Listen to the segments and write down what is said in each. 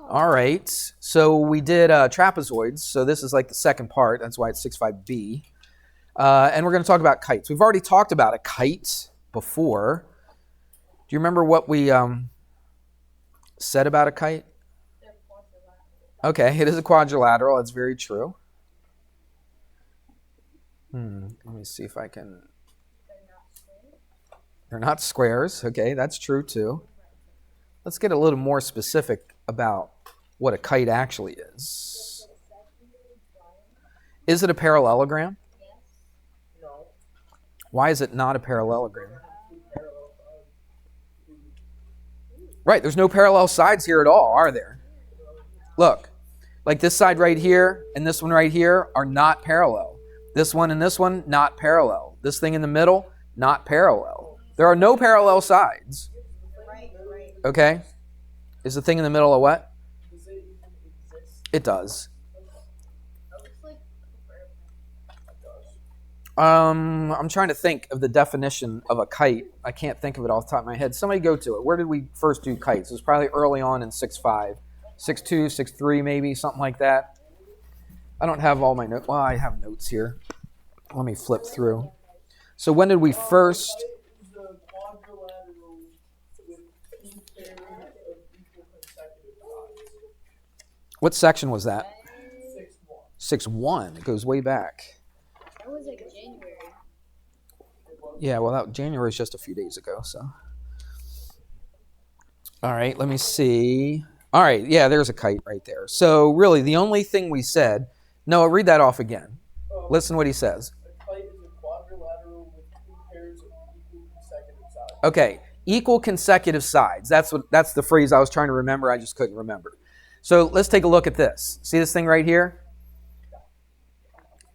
All right. So we did trapezoids. So this is like the second part. That's why it's 6.5b. And we're going to talk about kites. We've already talked about a kite before. Do you remember what we said about a kite? Okay, it is a quadrilateral. That's very true. Let me see if I can... They're not squares. Okay, that's true too. Let's get a little more specific about what a kite actually is. Is it a parallelogram? No. Why is it not a parallelogram? Right, there's no parallel sides here at all, are there? Look, like this side right here and this one right here are not parallel. This one and this one, not parallel. This thing in the middle, not parallel. There are no parallel sides. Okay? Is the thing in the middle a what? Does it even exist? It does. I'm trying to think of the definition of a kite. I can't think of it off the top of my head. Somebody go to it. Where did we first do kites? It was probably early on in 6.5. 6.2, 6.3 maybe, something like that. I don't have all my notes. Well, I have notes here. Let me flip through. So when did we first... It was a quadrilateral with two pairs of equal consecutive sides. What section was that? 6-1. 6.1. It goes way back. That was like January. Yeah, well, January is just a few days ago, so. All right, let me see. All right, yeah, there's a kite right there. So really, the only thing we said... Noah, read that off again. Listen to what he says. A kite is a quadrilateral with two pairs of equal consecutive sides. Okay, equal consecutive sides. That's the phrase I was trying to remember. I just couldn't remember. So let's take a look at this. See this thing right here?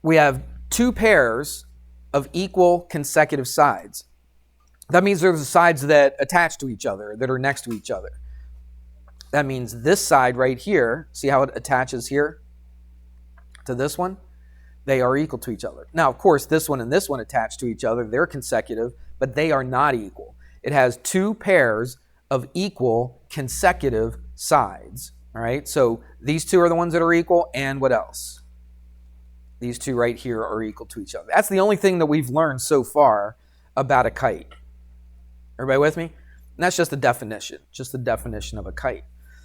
We have two pairs of equal consecutive sides. That means there's sides that attach to each other, that are next to each other. That means this side right here, see how it attaches here to this one? They are equal to each other. Now, of course, this one and this one attach to each other. They're consecutive, but they are not equal. It has two pairs of equal consecutive sides. All right, so these two are the ones that are equal, and what else? These two right here are equal to each other. That's the only thing that we've learned so far about a kite. Everybody with me? And that's just the definition of a kite.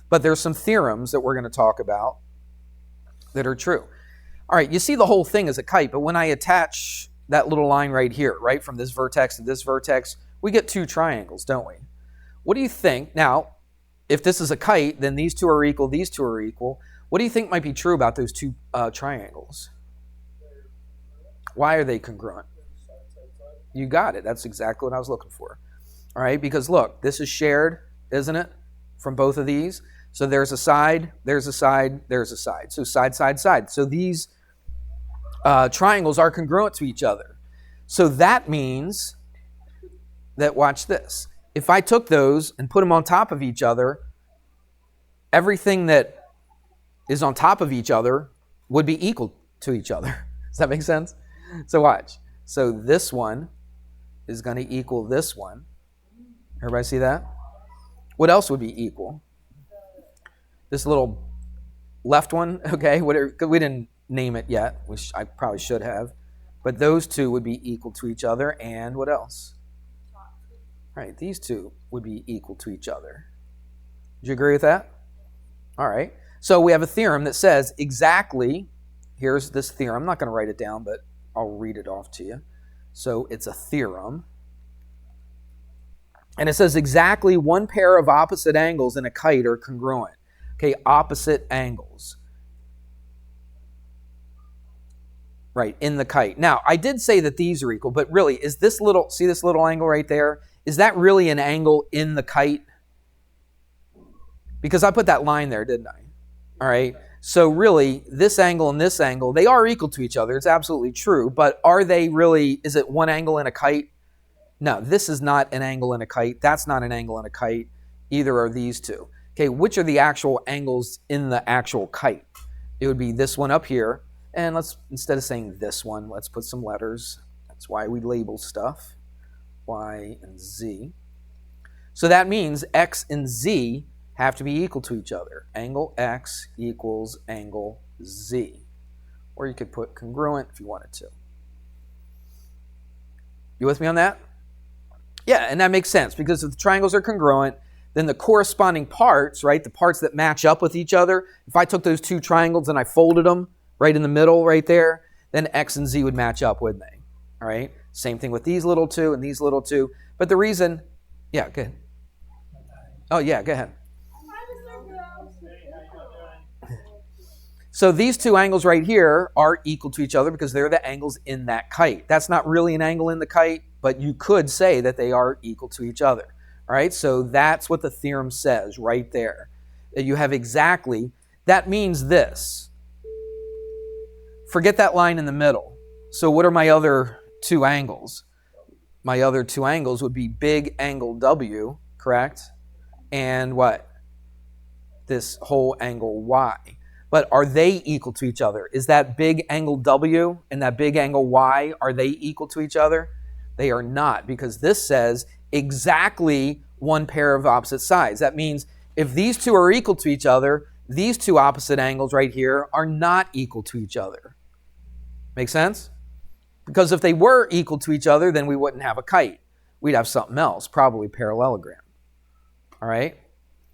But there's some theorems that we're going to talk about that are true. All right, you see the whole thing as a kite, but when I attach that little line right here, right, from this vertex to this vertex, we get two triangles, don't we? What do you think? Now, if this is a kite, then these two are equal, these two are equal. What do you think might be true about those two triangles? Why are they congruent? You got it. That's exactly what I was looking for. All right, because look, this is shared, isn't it, from both of these? So there's a side, there's a side, there's a side. So side, side, side. So these triangles are congruent to each other. So that means that, watch this. If I took those and put them on top of each other, everything that is on top of each other would be equal to each other. Does that make sense? So watch. So this one is going to equal this one. Everybody see that? What else would be equal? This little left one, okay? Whatever, we didn't name it yet, which I probably should have. But those two would be equal to each other. And what else? Right, these two would be equal to each other. Do you agree with that? All right. So we have a theorem that says exactly, here's this theorem. I'm not going to write it down, but I'll read it off to you. So it's a theorem. And it says exactly one pair of opposite angles in a kite are congruent. Okay, opposite angles. Right, in the kite. Now, I did say that these are equal, but really, is this little, see this little angle right there? Is that really an angle in the kite? Because I put that line there, didn't I? All right, so really, this angle and this angle, they are equal to each other. It's absolutely true, but are they really, is it one angle in a kite? No, this is not an angle in a kite. That's not an angle in a kite. Either are these two. Okay, which are the actual angles in the actual kite? It would be this one up here. And let's, instead of saying this one, let's put some letters. That's why we label stuff. Y and Z. So that means X and Z have to be equal to each other. Angle X equals angle Z. Or you could put congruent if you wanted to. You with me on that? Yeah, and that makes sense because if the triangles are congruent, then the corresponding parts, right, the parts that match up with each other, if I took those two triangles and I folded them right in the middle right there, then X and Z would match up, wouldn't they? All right? Same thing with these little two and these little two. But the reason, yeah, go ahead. Oh, yeah, go ahead. So these two angles right here are equal to each other because they're the angles in that kite. That's not really an angle in the kite, but you could say that they are equal to each other. All right, so that's what the theorem says right there. That you have exactly, that means this. Forget that line in the middle. So what are my other two angles? My other two angles would be big angle W, correct? And what? This whole angle Y. But are they equal to each other? Is that big angle W and that big angle Y, are they equal to each other? They are not, because this says exactly one pair of opposite sides. That means if these two are equal to each other, these two opposite angles right here are not equal to each other. Make sense? Because if they were equal to each other, then we wouldn't have a kite. We'd have something else, probably parallelogram. All right?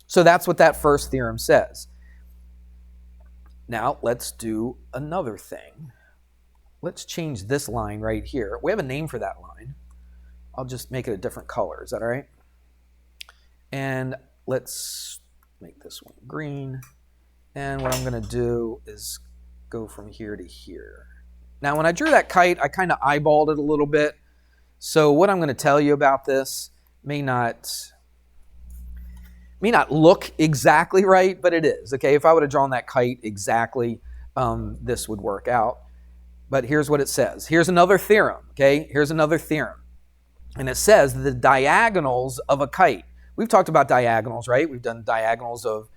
So that's what that first theorem says. Now, let's do another thing. Let's change this line right here. We have a name for that line. I'll just make it a different color. Is that all right? And let's make this one green. And what I'm going to do is go from here to here. Now, when I drew that kite, I kind of eyeballed it a little bit. So what I'm going to tell you about this may not look exactly right, but it is. Okay, if I would have drawn that kite exactly, this would work out. But here's what it says. Here's another theorem. Okay, here's another theorem. And it says the diagonals of a kite. We've talked about diagonals, right? We've done diagonals of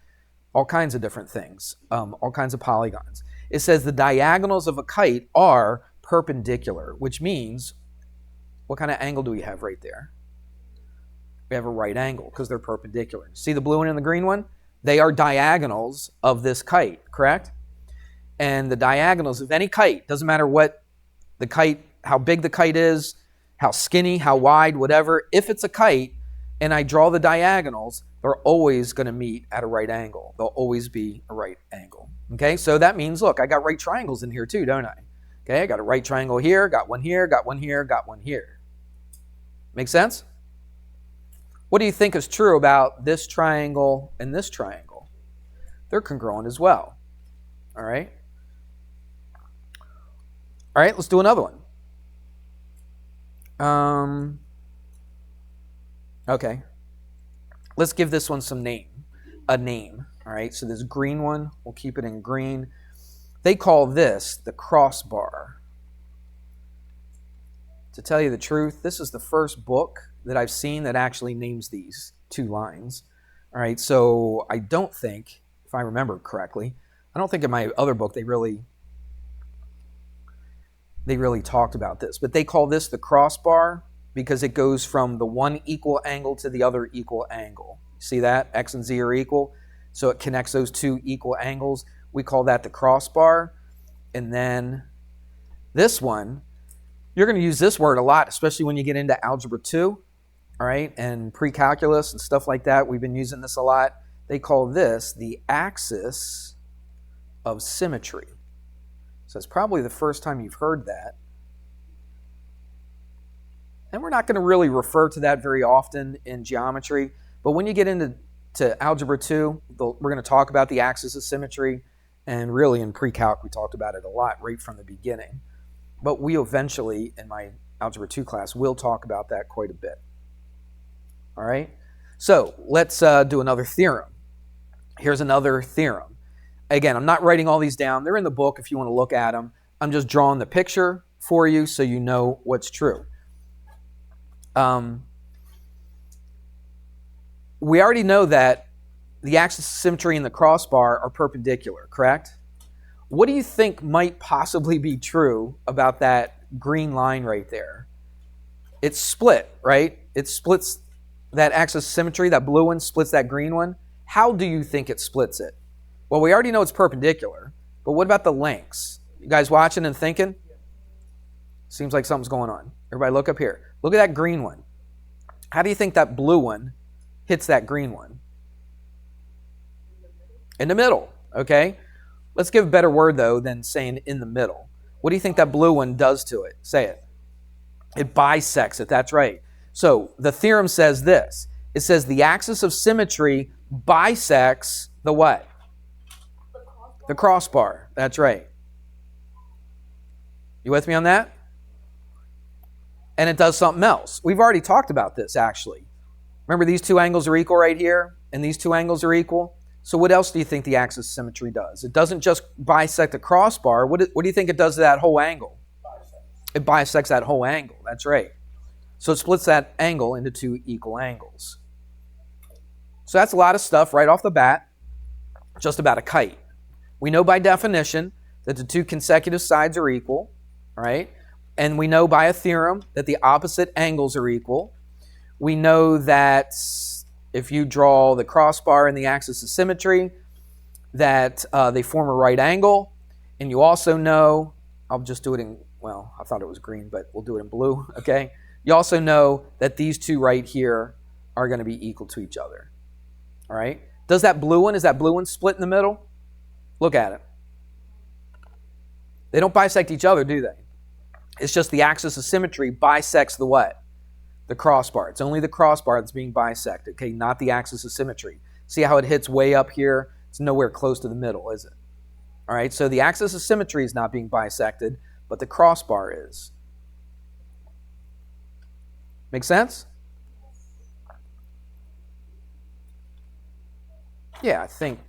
all kinds of different things, all kinds of polygons. It says the diagonals of a kite are perpendicular, which means, what kind of angle do we have right there? We have a right angle because they're perpendicular. See the blue one and the green one? They are diagonals of this kite, correct? And the diagonals of any kite, doesn't matter what the kite, how big the kite is, how skinny, how wide, whatever, if it's a kite and I draw the diagonals, they're always going to meet at a right angle. They'll always be a right angle. Okay, so that means, look, I got right triangles in here too, don't I? Okay, I got a right triangle here, got one here, got one here, got one here. Make sense? What do you think is true about this triangle and this triangle? They're congruent as well. All right? All right, let's do another one. Okay. Let's give this one a name. All right, so this green one, we'll keep it in green. They call this the crossbar. To tell you the truth, this is the first book that I've seen that actually names these two lines. All right, so I don't think, if I remember correctly, I don't think in my other book they really talked about this, but they call this the crossbar because it goes from the one equal angle to the other equal angle. See that? X and Z are equal, so it connects those two equal angles. We call that the crossbar. And then this one, you're going to use this word a lot, especially when you get into Algebra 2, all right, and pre-calculus and stuff like that. We've been using this a lot. They call this the axis of symmetry. So it's probably the first time you've heard that. And we're not going to really refer to that very often in geometry, but when you get into Algebra 2, we're going to talk about the axis of symmetry, and really in pre-calc we talked about it a lot right from the beginning. But we eventually, in my Algebra 2 class, will talk about that quite a bit. All right? So let's do another theorem. Here's another theorem. Again, I'm not writing all these down. They're in the book if you want to look at them. I'm just drawing the picture for you so you know what's true. We already know that the axis of symmetry and the crossbar are perpendicular, correct? What do you think might possibly be true about that green line right there? It's split, right? It splits that axis of symmetry, that blue one splits that green one. How do you think it splits it? Well, we already know it's perpendicular, but what about the lengths? You guys watching and thinking? Seems like something's going on. Everybody look up here. Look at that green one. How do you think that blue one hits that green one? In the middle, okay? Let's give a better word, though, than saying in the middle. What do you think that blue one does to it? Say it. It bisects it. That's right. So the theorem says this. It says the axis of symmetry bisects the what? The crossbar. That's right. You with me on that? And it does something else. We've already talked about this, actually. Remember, these two angles are equal right here, and these two angles are equal? So what else do you think the axis of symmetry does? It doesn't just bisect the crossbar. What do you think it does to that whole angle? It bisects that whole angle. That's right. So it splits that angle into two equal angles. So that's a lot of stuff right off the bat, just about a kite. We know by definition that the two consecutive sides are equal, right? And we know by a theorem that the opposite angles are equal. We know that if you draw the crossbar and the axis of symmetry, that they form a right angle. And you also know, I'll just do it in, well, I thought it was green, but we'll do it in blue, okay? You also know that these two right here are going to be equal to each other, all right? Is that blue one split in the middle? Look at it. They don't bisect each other, do they? It's just the axis of symmetry bisects the what? The crossbar. It's only the crossbar that's being bisected, okay? Not the axis of symmetry. See how it hits way up here? It's nowhere close to the middle, is it? All right, so the axis of symmetry is not being bisected, but the crossbar is. Make sense? Yeah, I think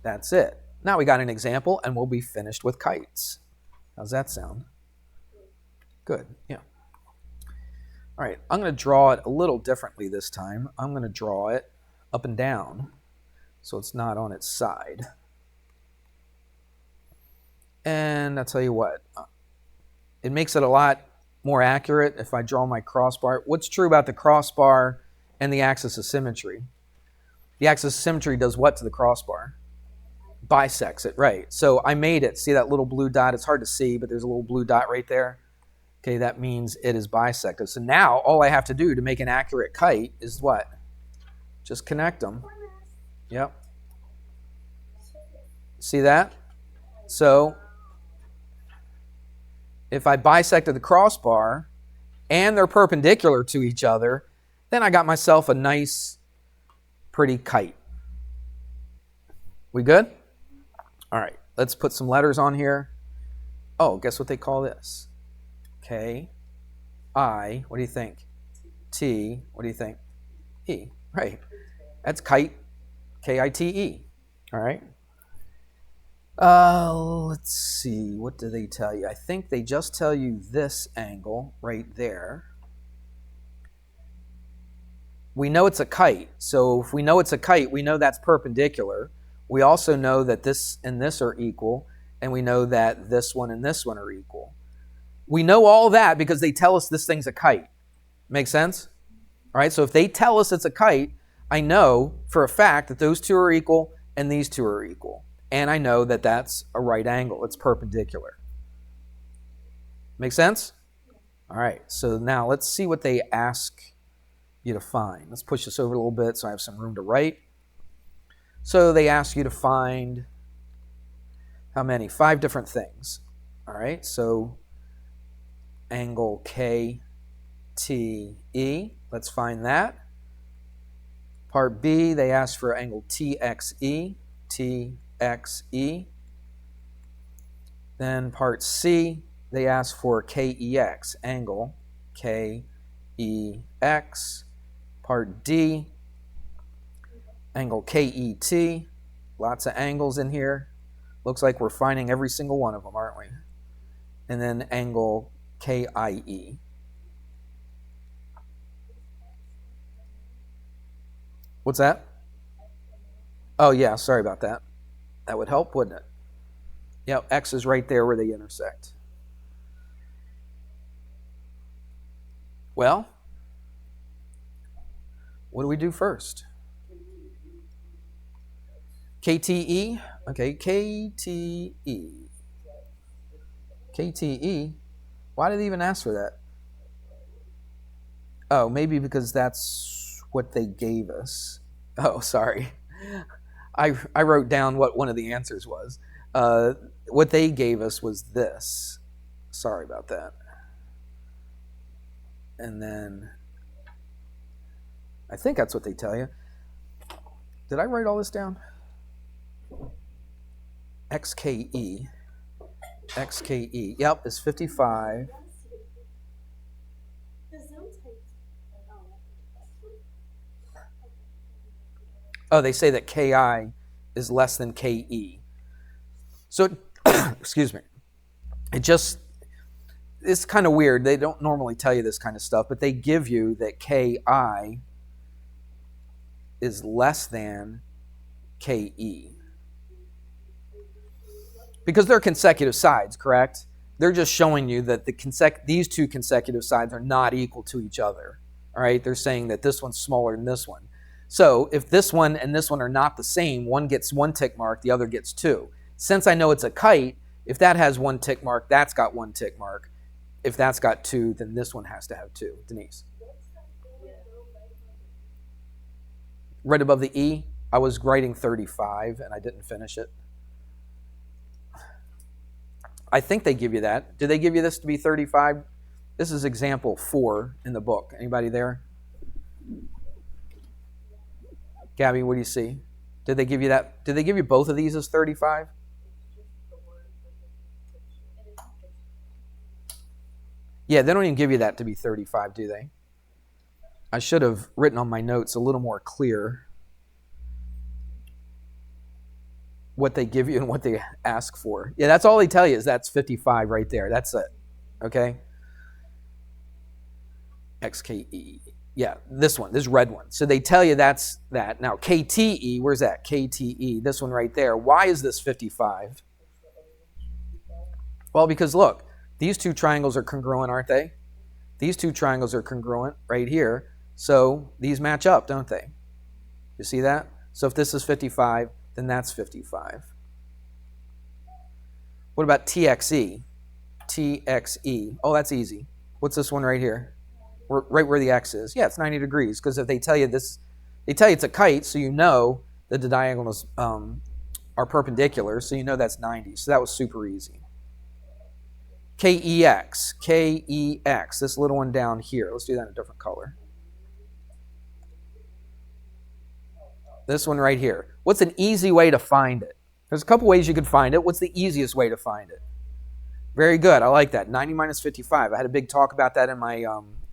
that's it. Now we got an example, and we'll be finished with kites. How's that sound? Good, yeah. All right, I'm going to draw it a little differently this time. I'm going to draw it up and down so it's not on its side. And I'll tell you what, it makes it a lot more accurate if I draw my crossbar. What's true about the crossbar and the axis of symmetry? The axis of symmetry does what to the crossbar? Bisects it, right. So I made it. See that little blue dot? It's hard to see, but there's a little blue dot right there. Okay, that means it is bisected. So now all I have to do to make an accurate kite is what? Just connect them. Yep. See that? So if I bisected the crossbar and they're perpendicular to each other, then I got myself a nice, pretty kite. We good? All right, let's put some letters on here. Oh, guess what they call this? K, I, what do you think? T, what do you think? E, right. That's kite, K-I-T-E, all right? Let's see, what do they tell you? I think they just tell you this angle right there. We know it's a kite, so if we know it's a kite, we know that's perpendicular. We also know that this and this are equal, and we know that this one and this one are equal. We know all that because they tell us this thing's a kite. Make sense? All right, so if they tell us it's a kite, I know for a fact that those two are equal and these two are equal. And I know that that's a right angle. It's perpendicular. Make sense? All right, so now let's see what they ask you to find. Let's push this over a little bit so I have some room to write. So they ask you to find how many? 5 different things. All right, so angle KTE, let's find that. Part B, they ask for angle TXE, TXE. Then part C, they ask for KEX, angle KEX. Part D, angle KET. Lots of angles in here. Looks like we're finding every single one of them, aren't we? And then angle KIE. What's that? Oh, yeah, sorry about that. That would help, wouldn't it? Yeah, X is right there where they intersect. Well, what do we do first? KTE. Okay, KTE. KTE. Why did they even ask for that? Oh, maybe because that's what they gave us. Oh, sorry. I wrote down what one of the answers was. What they gave us was this. Sorry about that. And then I think that's what they tell you. Did I write all this down? XKE. XKE. Yep, is 55. Oh, they say that KI is less than KE. So, excuse me. It's kind of weird. They don't normally tell you this kind of stuff, but they give you that KI is less than KE. Because they're consecutive sides, correct? They're just showing you that these two consecutive sides are not equal to each other. All right? They're saying that this one's smaller than this one. So if this one and this one are not the same, one gets 1 tick mark, the other gets 2. Since I know it's a kite, if that has 1 tick mark, that's got 1 tick mark. If that's got 2, then this one has to have 2. Denise. Right above the E, I was writing 35 and I didn't finish it. I think they give you that. Did they give you this to be 35? This is example 4 in the book. Anybody there? Gabby, what do you see? Did they give you that? Did they give you both of these as 35? Yeah, they don't even give you that to be 35, do they? I should have written on my notes a little more clear what they give you and what they ask for. Yeah, that's all they tell you is that's 55 right there. That's it. Okay? XKE. Yeah, this one, this red one. So they tell you that's that. Now, KTE, where's that? KTE, this one right there. Why is this 55? Well, because look, these two triangles are congruent, aren't they? These two triangles are congruent right here. So these match up, don't they? You see that? So if this is 55, then that's 55. What about TXE? TXE. Oh, that's easy. What's this one right here? Right where the X is. Yeah, it's 90 degrees, because if they tell you this, they tell you it's a kite, so you know that the diagonals are perpendicular, so you know that's 90. So that was super easy. KEX. KEX. This little one down here. Let's do that in a different color. This one right here. What's an easy way to find it? There's a couple ways you could find it. What's the easiest way to find it? Very good. I like that. 90 minus 55. I had a big talk about that in my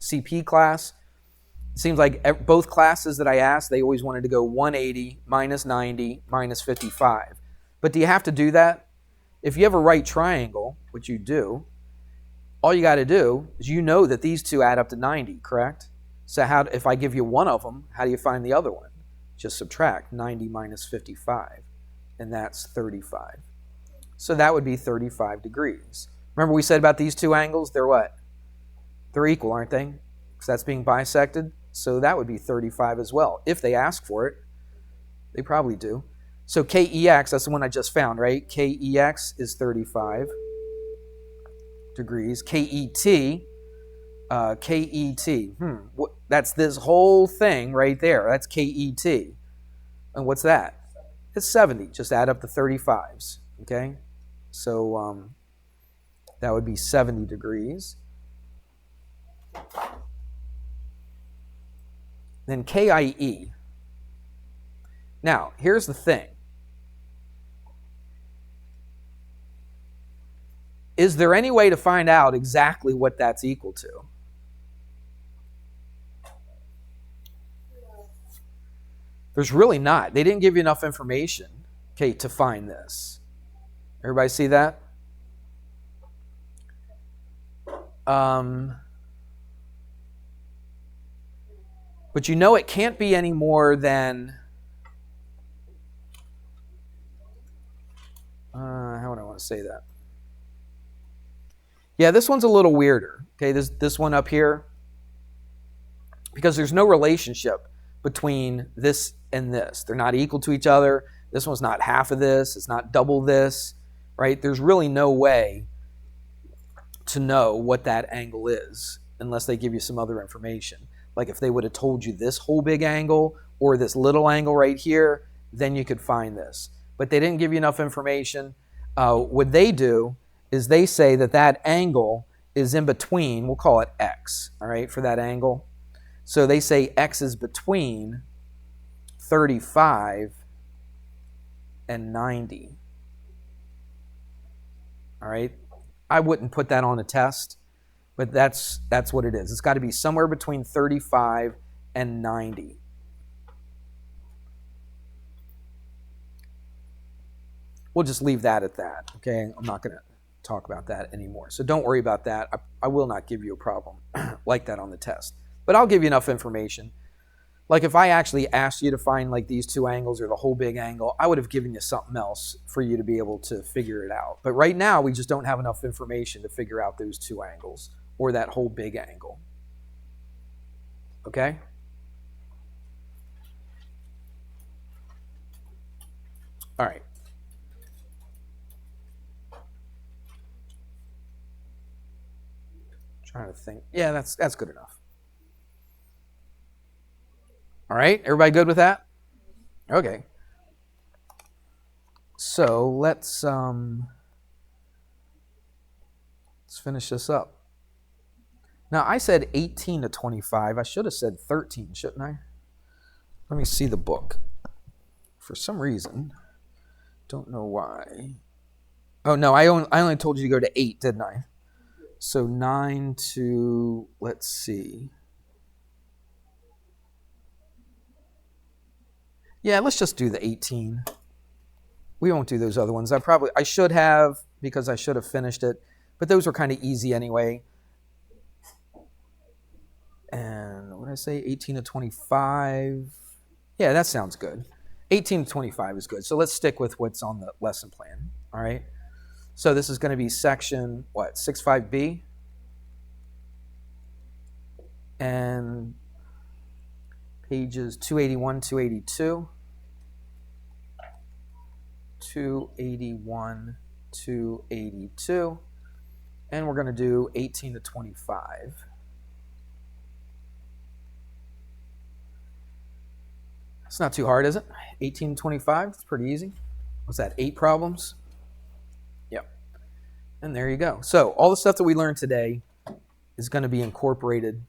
CP class. It seems like both classes that I asked, they always wanted to go 180 minus 90 minus 55. But do you have to do that? If you have a right triangle, which you do, all you got to do is you know that these two add up to 90, correct? So if I give you one of them, how do you find the other one? Just subtract 90 minus 55, and that's 35. So that would be 35 degrees. Remember we said about these two angles, they're what? They're equal, aren't they? Because that's being bisected. So that would be 35 as well. If they ask for it, they probably do. So KEX, that's the one I just found, right? KEX is 35 degrees. KET, that's this whole thing right there. That's KET. And what's that? It's 70. Just add up the 35s, okay? So that would be 70 degrees. Then KIE. Now, here's the thing. Is there any way to find out exactly what that's equal to? There's really not. They didn't give you enough information, okay, to find this. Everybody see that? But you know it can't be any more than, how would I want to say that? Yeah, this one's a little weirder. Okay, this one up here, because there's no relationship between this and this. They're not equal to each other. This one's not half of this. It's not double this, right? There's really no way to know what that angle is unless they give you some other information. Like if they would have told you this whole big angle or this little angle right here, then you could find this. But they didn't give you enough information. What they do is they say that that angle is in between, we'll call it X, all right, for that angle. So they say X is between 35 and 90. All right. I wouldn't put that on a test, but that's what it is. It's got to be somewhere between 35 and 90. We'll just leave that at that, okay? I'm not going to talk about that anymore. So don't worry about that. I will not give you a problem like that on the test. But I'll give you enough information. Like if I actually asked you to find like these two angles or the whole big angle, I would have given you something else for you to be able to figure it out. But right now, we just don't have enough information to figure out those two angles or that whole big angle. Okay? All right. Trying to think. Yeah, that's good enough. All right, everybody good with that? Okay. So let's finish this up. Now I said 18 to 25. I should have said 13, shouldn't I? Let me see the book. For some reason, don't know why. Oh no, I only told you to go to 8, didn't I? So 9 to, let's see. Yeah, let's just do the 18. We won't do those other ones. I should have, because I should have finished it, but those were kind of easy anyway. And what did I say? 18 to 25. Yeah, that sounds good. 18 to 25 is good. So let's stick with what's on the lesson plan. All right. So this is going to be section, 6.5b. And pages 281, 282. 281, 282. And we're going to do 18 to 25. It's not too hard, is it? 18 to 25, it's pretty easy. What's that, 8 problems? Yep. And there you go. So all the stuff that we learned today is going to be incorporated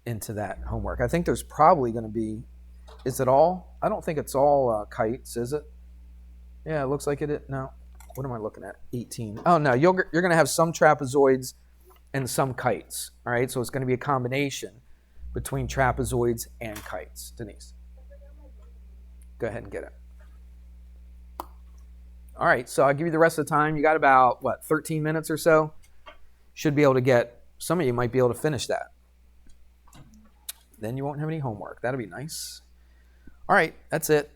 into that homework. I think there's probably going to be, is it all? I don't think it's all kites, is it? Yeah, it looks like it. No. What am I looking at? 18. Oh, no, you're going to have some trapezoids and some kites. All right, so it's going to be a combination between trapezoids and kites. Denise. Go ahead and get it. All right, so I'll give you the rest of the time. You got about, 13 minutes or so? Should be able to get, some of you might be able to finish that. Then you won't have any homework. That'll be nice. All right, that's it.